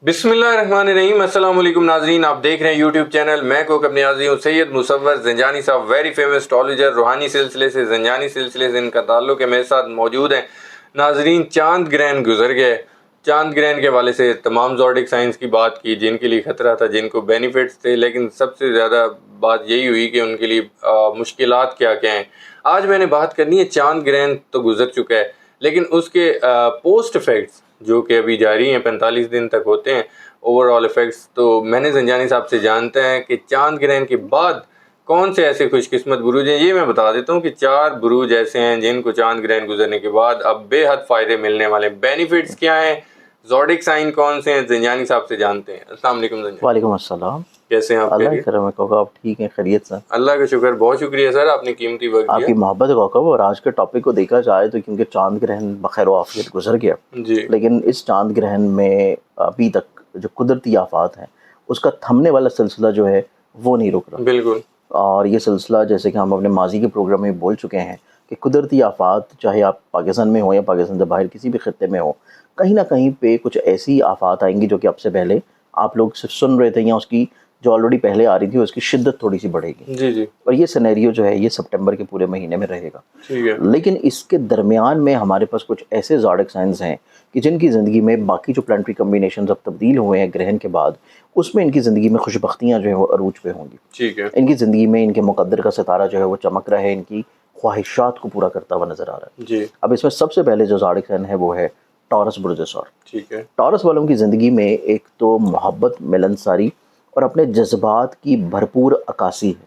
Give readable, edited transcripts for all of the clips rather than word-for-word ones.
बिस्मिल्लाहिर्रहमानिर्रहीम। अस्सलाम वालेकुम नाजरीन, आप देख रहे हैं यूट्यूब चैनल मैं को अपने आज़ी हूँ सैयद मुसव्वर ज़ंजानी साहब, वेरी फेमस एस्ट्रोलॉजर। रूहानी सिलसिले से, ज़ंजानी सिलसिले से इनका ताल्लुक़ है। मेरे साथ मौजूद हैं नाजरीन। चांद ग्रहण गुजर गए। चांद ग्रहण के हवाले से तमाम ज़ोडिक साइंस की बात की, जिनके लिए ख़तरा था, जिनको बेनिफिट्स थे, लेकिन सबसे ज़्यादा बात यही हुई कि उनके लिए मुश्किलात क्या क्या हैं। आज मैंने बात करनी है, चांद ग्रहण तो गुजर चुका है, लेकिन उसके पोस्ट इफेक्ट्स जो कि अभी जारी हैं, 45 दिन तक होते हैं ओवरऑल इफेक्ट्स। तो मैंने ज़ंजानी साहब से जानते हैं कि चांद ग्रहण के बाद कौन से ऐसे खुशकिस्मत बुरूज हैं। ये मैं बता देता हूँ कि 4 बुरूज ऐसे हैं जिनको चांद ग्रहण गुजरने के बाद अब बेहद फ़ायदे मिलने वाले। बेनिफिट्स क्या हैं, ज़ोडिक साइन कौन से हैं, ज़ंजानी साहब से जानते हैं। अस्सलाम वालेकुम ज़ंजानी। वालेकुम अस्सलाम। कैसे हैं आप? अल्लाह की करम है कौकब, आप ठीक हैं, खैरियत से? अल्लाह का शुक्र, बहुत शुक्रिया सर, आपने कीमती वक्त आपकी दिया। मोहब्बत है कौकब। और आज के टॉपिक को देखा जाए तो क्योंकि चांद ग्रहण बखैर आफियत गुजर गया जी, लेकिन इस चांद ग्रहण में अभी तक जो कुदरती आफात हैं उसका थमने वाला सिलसिला जो है वो नहीं रुक रहा। बिल्कुल। और ये सिलसिला जैसे कि हम अपने माजी के प्रोग्राम में बोल चुके हैं कि कुदरती आफात, चाहे आप पाकिस्तान में हो या पाकिस्तान से बाहर किसी भी खत्ते में हो, कहीं ना कहीं पे कुछ ऐसी आफात आएंगी जो कि अब से पहले आप लोग सिर्फ सुन रहे थे, या उसकी जो ऑलरेडी पहले आ रही थी उसकी शिद्दत थोड़ी सी बढ़ेगी। जी जी, और ये सिनेरियो जो है ये सितंबर के पूरे महीने में रहेगा। ठीक है। लेकिन इसके दरमियान में हमारे पास कुछ ऐसे ज़ोडिक साइंस हैं कि जिनकी ज़िंदगी में बाकी जो प्लानिटरी कम्बिनेशंस अब तब्दील हुए हैं ग्रहण के बाद, उसमें इनकी ज़िंदगी में खुशबख्तियाँ जो है वो अरूज पे होंगी। ठीक है। इनकी ज़िंदगी में इनके मुक़द्दर का सितारा जो है वो चमक रहा है, इनकी ख्वाहिशात को पूरा करता हुआ नज़र आ रहा है। जी, अब इसमें सबसे पहले जो ज़ोडिक साइन है वो है टॉरस बुर्ज सौर। ठीक है। टॉरस वालों की ज़िंदगी में एक तो मोहब्बत, मिलनसारी और अपने जज्बात की भरपूर अक्कासी है।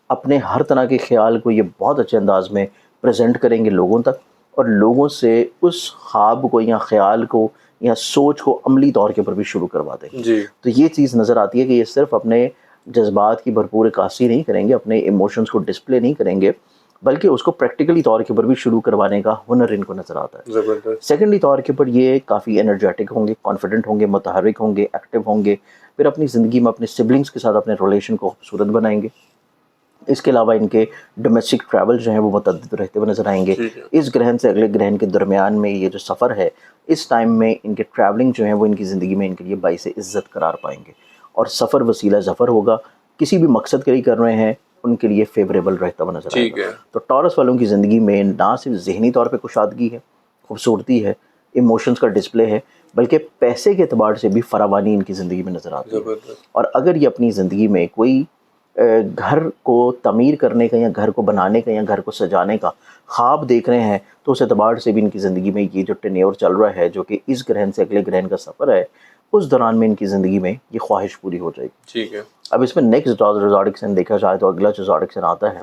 अपने हर तरह के ख़्याल को ये बहुत अच्छे अंदाज में प्रेजेंट करेंगे लोगों तक, और लोगों से उस ख्वाब को या ख़्याल को या सोच को अमली तौर के ऊपर भी शुरू करवा देंगे। जी, तो ये चीज़ नज़र आती है कि ये सिर्फ अपने जज्बात की भरपूर अक्कासी नहीं करेंगे, अपने इमोशंस को डिस्प्ले नहीं करेंगे, बल्कि उसको प्रैक्टिकली तौर के ऊपर भी शुरू करवाने का हुनर इनको नज़र आता है। ज़बरदस्त। सेकेंडली तौर के ऊपर ये काफ़ी एनर्जेटिक होंगे, कॉन्फिडेंट होंगे, मुतहर्रिक होंगे, एक्टिव होंगे। फिर अपनी ज़िंदगी में अपने सिबलिंग्स के साथ अपने रिलेशन को खूबसूरत बनाएंगे। इसके अलावा इनके डोमेस्टिक ट्रैवल जो हैं वो मुतअद्दिद रहते हुए नज़र आएंगे। ठीक है। इस ग्रहण से अगले ग्रहण के दरमियान में ये जो सफ़र है, इस टाइम में इनके ट्रैवलिंग जो है वो इनकी ज़िंदगी में इनके लिए बाइस इज़्ज़त करार पाएंगे, और सफ़र वसीला ज़फ़र होगा। किसी भी मकसद के लिए कर रहे हैं उनके लिए फेवरेबल रहता हुआ नज़र ठीक आएगा। है। तो टॉरस वालों की ज़िंदगी में ना सिर्फ ज़हनी तौर पे कुशादगी है, खूबसूरती है, इमोशंस का डिस्प्ले है, बल्कि पैसे के एतबार से भी फरावानी इनकी ज़िंदगी में नज़र आती है। ज़बरदस्त। और अगर ये अपनी ज़िंदगी में कोई घर को तमीर करने का या घर को बनाने का या घर को सजाने का ख्वाब देख रहे हैं, तो उस एतबार से भी इनकी ज़िंदगी में ये जो टेन्योर चल रहा है, जो कि इस ग्रहण से अगले ग्रहण का सफ़र है, उस दौरान में इनकी ज़िंदगी में ये ख्वाहिश पूरी हो जाएगी। ठीक है। अब इसमें नेक्स्ट ज़ोडिक साइन देखा जाए तो अगला जो ज़ोडिक साइन आता है,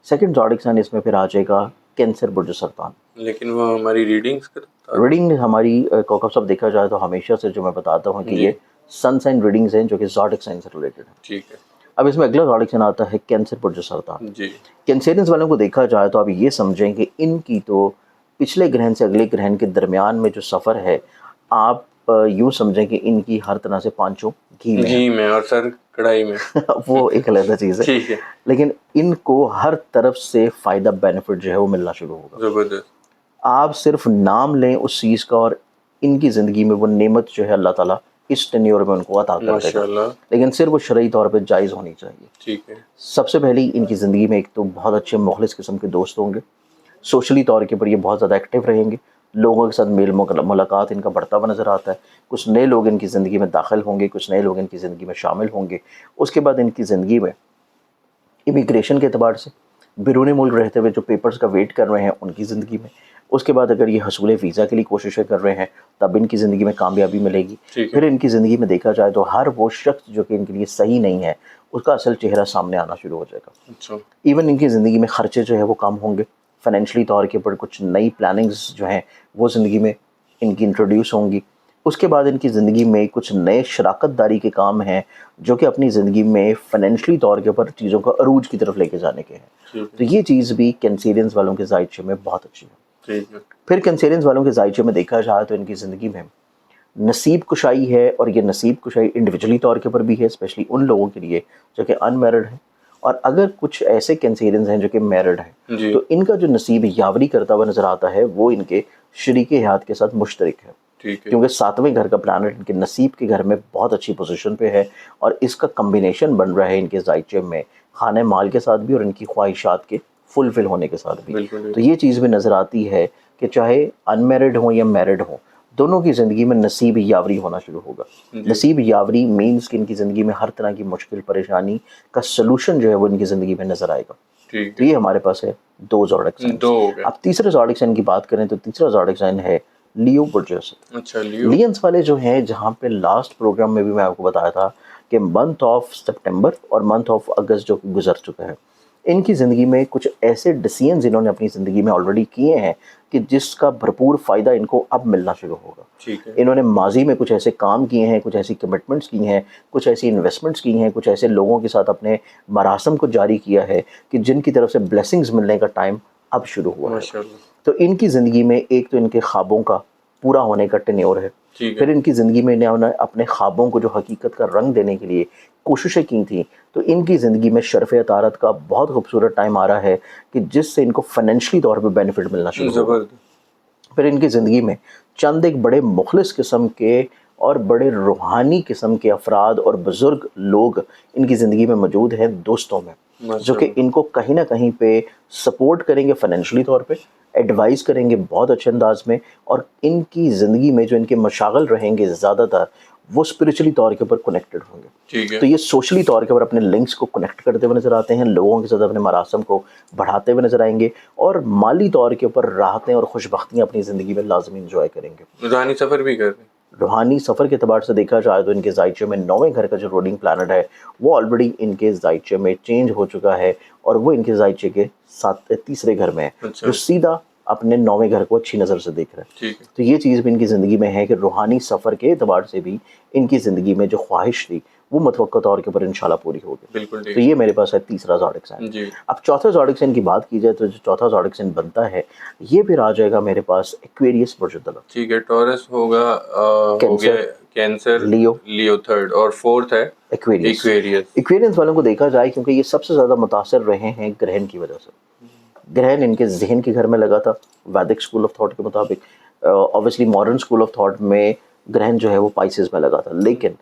सेकंड ज़ोडिक साइन इसमें फिर आ जाएगा कैंसर बुर्ज सरतान। लेकिन वो हमारी रीडिंग्स करता है। रीडिंग हमारी कौकब साहब देखा जाए तो हमेशा से जो मैं बताता हूँ कि जी। ये सन साइन रीडिंग्स हैं जो कि ज़ोडिक साइन से रिलेटेड है। ठीक है। अब इसमें अगला ज़ोडिक साइन आता है कैंसर बुर्ज सरतान। जी, कैंसेरियंस वालों को देखा जाए तो आप ये समझें कि इनकी तो पिछले ग्रहण से अगले ग्रहण के दरमियान में जो सफ़र है, आप यूँ समझें कि इनकी हर तरह से पांचों घी में है। घी में और सर कढ़ाई में। वो एक अलग चीज़ है। ठीक है। लेकिन इनको हर तरफ से फ़ायदा, बेनिफिट जो है वो मिलना शुरू होगा। ज़बरदस्त। आप सिर्फ नाम लें उस चीज़ का और इनकी ज़िंदगी में वो नेमत जो है अल्लाह ताला इस टेन्योर में उनको अता कर देगा, माशाल्लाह। लेकिन सिर्फ वो शरई तौर पे जायज़ होनी चाहिए। ठीक है। सबसे पहले इनकी ज़िंदगी में एक तो बहुत अच्छे मुखलिस किस्म के दोस्त होंगे। सोशली तौर के ऊपर ये बहुत ज़्यादा एक्टिव रहेंगे, लोगों के साथ मेल मुलाकात इनका बढ़ता हुआ नज़र आता है। कुछ नए लोग इनकी ज़िंदगी में दाखिल होंगे, कुछ नए लोग इनकी ज़िंदगी में शामिल होंगे। उसके बाद इनकी ज़िंदगी में इमिग्रेशन के एतबार से बैरून मुल्क रहते हुए जो पेपर्स का वेट कर रहे हैं उनकी ज़िंदगी में, उसके बाद अगर ये हसूल वीज़ा के लिए कोशिशें कर रहे हैं तब इनकी ज़िंदगी में कामयाबी मिलेगी। ठीक है। फिर इनकी ज़िंदगी में देखा जाए तो हर वो शख्स जो कि इनके लिए सही नहीं है उसका असल चेहरा सामने आना शुरू हो जाएगा। अच्छा। इवन इनकी ज़िंदगी में ख़र्चे जो है वो कम होंगे। फाइनेंशली तौर के ऊपर कुछ नई प्लानिंग्स जो हैं वो ज़िंदगी में इनकी इंट्रोड्यूस होंगी। उसके बाद इनकी ज़िंदगी में कुछ नए शराकतदारी के काम हैं जो कि अपनी ज़िंदगी में फाइनेंशली तौर के ऊपर चीज़ों को अरूज की तरफ लेके जाने के हैं। ठीक तो है। ये चीज़ भी कैंसेरियंस वालों के ज़ायचे में बहुत अच्छी है। ठीक है। फिर कैंसेरियंस वालों के ज़ायचे में देखा जाए तो इनकी ज़िंदगी में नसीब कुशाई है, और ये नसीब कुशाई इंडिविजुअली तौर के ऊपर भी है, स्पेशली उन लोगों के लिए जो कि अनमैरिड हैं। और अगर कुछ ऐसे कैंसेरियंस हैं जो कि मैरिड हैं, जी। तो इनका जो नसीब यावरी करता हुआ नज़र आता है वो इनके शरीके हयात के साथ मुश्तरक है। ٹھیک ہے. کیونکہ 7ویں گھر کا پلانٹ ان کے نصیب کے گھر میں بہت اچھی پوزیشن پہ ہے، اور اس کا کمبینیشن بن رہا ہے ان کے زائچے میں خانہ مال کے ساتھ بھی اور ان کی خواہشات کے فلفل ہونے کے ساتھ بھی. بالکل. تو یہ چیز بھی نظر آتی ہے کہ چاہے ان میرڈ ہوں یا میرڈ ہوں، دونوں کی زندگی میں نصیب یاوری ہونا شروع ہوگا. نصیب یاوری مینس کہ ان کی زندگی میں ہر طرح کی مشکل پریشانی کا سلوشن جو ہے وہ ان کی زندگی میں نظر آئے گا. تو یہ ہمارے پاس ہے 2 زوڈک سائن. اب تیسرے زوڈک سائن کی بات کریں تو تیسرا زوڈک سائن ہے لیو برجس. اچھا. لینس والے جو ہیں، جہاں پہ لاسٹ پروگرام میں بھی میں آپ کو بتایا تھا کہ منتھ آف سپٹمبر اور منتھ آف اگست جو گزر چکا ہے، ان کی زندگی میں کچھ ایسے ڈیسیژنز انہوں نے اپنی زندگی میں آلریڈی کیے ہیں کہ جس کا بھرپور فائدہ ان کو اب ملنا شروع ہوگا. انہوں نے ماضی میں کچھ ایسے کام کیے ہیں، کچھ ایسی کمٹمنٹس کی ہیں، کچھ ایسی انویسٹمنٹس کی ہیں، کچھ ایسے لوگوں کے ساتھ اپنے مراسم کو جاری کیا ہے کہ جن کی طرف سے بلیسنگز ملنے کا ٹائم اب شروع ہوا ہے. تو ان کی زندگی میں ایک تو ان کے خوابوں کا پورا ہونے کا ٹینیور ہے، پھر ان کی زندگی میں انہوں نے اپنے خوابوں کو جو حقیقت کا رنگ دینے کے لیے کوششیں کی تھیں، تو ان کی زندگی میں شرف عطارت کا بہت خوبصورت ٹائم آ رہا ہے کہ جس سے ان کو فائنینشلی طور پہ بینیفٹ ملنا شروع ہوگا. پھر ان کی زندگی میں چند ایک بڑے مخلص قسم کے اور بڑے روحانی قسم کے افراد اور بزرگ لوگ ان کی زندگی میں موجود ہیں دوستوں میں، جو کہ ان کو کہیں نہ کہیں پہ سپورٹ کریں گے فائنینشلی طور پہ، ایڈوائز کریں گے بہت اچھے انداز میں، اور ان کی زندگی میں جو ان کے مشاغل رہیں گے زیادہ تر وہ اسپرچولی طور کے اوپر کنیکٹڈ ہوں گے. تو یہ سوشلی طور کے اوپر اپنے لنکس کو کنیکٹ کرتے ہوئے نظر آتے ہیں، لوگوں کے ساتھ اپنے مراسم کو بڑھاتے ہوئے نظر آئیں گے، اور مالی طور کے اوپر راحتیں اور خوش بختیاں اپنی زندگی میں لازمی انجوائے کریں گے. روحانی سفر بھی کر رہے ہیں. روحانی سفر کے اعتبار سے دیکھا جائے تو ان کے زائچے میں 9ویں گھر کا جو رولنگ پلانٹ ہے وہ آلریڈی ان کے زائچے میں چینج ہو چکا ہے، اور وہ ان کے زائچے کے تیسرے گھر میں ہے، جو سیدھا اپنے 9ویں گھر کو اچھی نظر سے دیکھ رہا ہے. تو یہ چیز بھی ان کی زندگی میں ہے کہ روحانی سفر کے اعتبار سے بھی ان کی زندگی میں جو خواہش تھی وہ متوقع طور کے اوپر انشاءاللہ پوری ہوگی. تو یہ میرے پاس ہے تیسرا زوڈک سائن. اب چوتھا زوڈک سائن کی بات کی جائے تو جو چوتھا زوڈک سائن بنتا ہے یہ پھر آ جائے گا میرے پاس ایکویریس برج الدلہ. ٹھیک ہے. ٹورس ہوگا، ہو گیا کینسر، لیو تھرڈ، اور فورتھ ہے ایکویریس. ایکویریس والوں کو دیکھا جائے کیونکہ یہ سب سے زیادہ متاثر رہے ہیں گرہن کی وجہ سے. گرہن ان کے ذہن کے گھر میں لگا تھا ویدک اسکول آف تھاٹ کے مطابق. Obviously modern school of thought میں گرہن جو ہے وہ پائسز میں لگا تھا، لیکن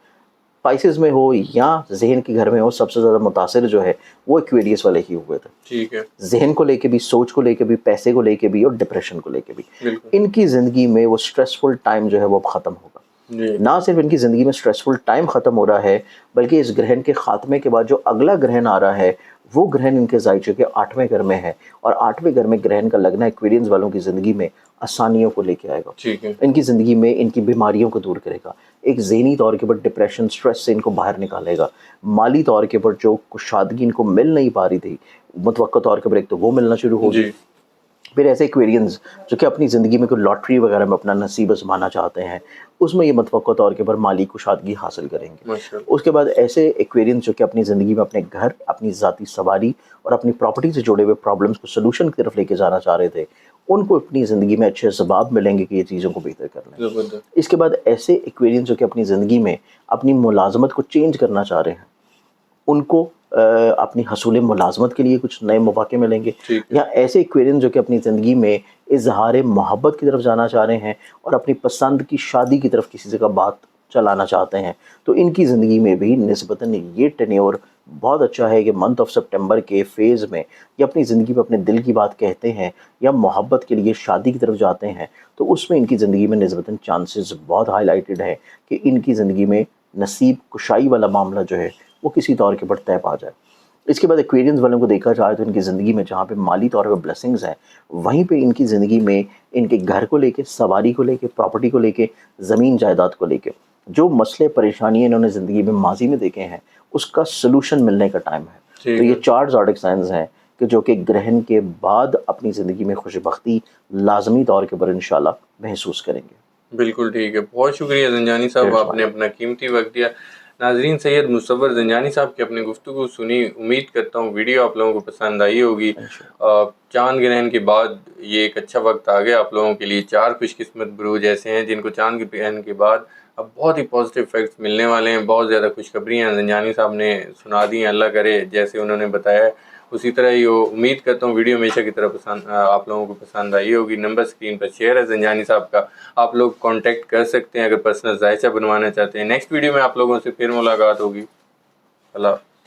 پائسز میں ہو یا ذہن کے گھر میں ہو، سب سے زیادہ متاثر جو ہے وہ ایکویریس والے ہی ہوئے تھے. ٹھیک ہے. ذہن کو لے کے بھی، سوچ کو لے کے بھی، پیسے کو لے کے بھی، اور ڈپریشن کو لے کے بھی. ان کی زندگی میں وہ سٹریسفل ٹائم جو ہے وہ اب ختم ہوگا. نہ صرف ان کی زندگی میں سٹریسفل ٹائم ختم ہو رہا ہے، بلکہ اس گرہن کے خاتمے کے بعد جو اگلا گرہن آ رہا ہے وہ گرہن ان کے زائچے کے 8ویں گھر میں ہے، اور 8ویں گھر میں گرہن کا لگنا ایکویرینس والوں کی زندگی میں آسانیوں کو لے کے آئے گا. ان کی زندگی میں ان کی بیماریوں کو دور کرے گا، ایک ذہنی طور کے اوپر ڈپریشن، سٹریس سے ان کو باہر نکالے گا. مالی طور کے اوپر جو کشادگی ان کو مل نہیں پا رہی تھی متوقع طور کے اوپر ایک تو وہ ملنا شروع ہوگی. پھر ایسے ایکویرینز جو کہ اپنی زندگی میں کوئی لاٹری وغیرہ میں اپنا نصیب آزمانا چاہتے ہیں، اس میں یہ متوقع طور کے اوپر مالی کشادگی حاصل کریں گے. اس کے بعد ایسے ایکویرینز جو کہ اپنی زندگی میں اپنے گھر، اپنی ذاتی سواری اور اپنی پراپرٹی سے جڑے ہوئے پرابلمس کو سلوشن کی طرف لے کے جانا چاہ رہے تھے، ان کو اپنی زندگی میں اچھے اسباب ملیں گے کہ یہ چیزوں کو بہتر کرنا ہے. اس کے بعد ایسے ایکویرینز جو کہ اپنی زندگی میں اپنی ملازمت کو چینج کرنا چاہ رہے ہیں، ان کو اپنی حصول ملازمت کے لیے کچھ نئے مواقع ملیں گے. یا ایسے ایکویرینز جو کہ اپنی زندگی میں اظہار محبت کی طرف جانا چاہ رہے ہیں اور اپنی پسند کی شادی کی طرف کسی سے کا بات چلانا چاہتے ہیں، تو ان کی زندگی میں بھی نسبتاً یہ ٹینیور بہت اچھا ہے کہ منتھ آف سپٹمبر کے فیز میں یہ اپنی زندگی میں اپنے دل کی بات کہتے ہیں یا محبت کے لیے شادی کی طرف جاتے ہیں، تو اس میں ان کی زندگی میں نسبتاً چانسز بہت ہائی لائٹڈ ہے کہ ان کی زندگی میں نصیب کشائی والا معاملہ جو ہے وہ کسی طور کے پر طے پا جائے. اس کے بعد ایکویرینز والوں کو دیکھا جائے تو ان کی زندگی میں جہاں پہ مالی طور پہ بلیسنگز ہیں، وہیں پہ ان کی زندگی میں ان کے گھر کو لے کے، سواری کو لے کے، پراپرٹی کو لے کے، زمین جائیداد کو لے کے جو مسئلے پریشانیاں انہوں نے زندگی میں ماضی میں دیکھے ہیں اس کا سلوشن ملنے کا ٹائم ہے. تو یہ 4 زوڈک سائنز ہیں کہ جو کہ گرہن کے بعد اپنی زندگی میں خوش بختی لازمی طور کے پر انشاءاللہ محسوس کریں گے. بالکل ٹھیک ہے. بہت شکریہ زنجانی صاحب، آپ نے اپنا قیمتی وقت دیا. ناظرین، سید مصور زنجانی صاحب کی اپنی گفتگو سنی، امید کرتا ہوں ویڈیو آپ لوگوں کو پسند آئی ہوگی. چاند گرہن کے بعد یہ ایک اچھا وقت آ گیا آپ لوگوں کے لیے. 4 خوش قسمت بروج ایسے ہیں جن کو چاند گرہن کے بعد اب بہت ہی پازیٹیو افیکٹس ملنے والے ہیں. بہت زیادہ خوشخبریاں زنجانی صاحب نے سنا دی ہیں. اللہ کرے جیسے انہوں نے بتایا उसी तरह ही हो। उम्मीद करता हूँ वीडियो हमेशा की तरह पसंद आप लोगों को पसंद आई होगी। नंबर स्क्रीन पर शेयर है ज़ंजानी साहब का, आप लोग कांटेक्ट कर सकते हैं अगर पर्सनल जायचा बनवाना चाहते हैं। नेक्स्ट वीडियो में आप लोगों से फिर मुलाकात होगी। अल्लाह।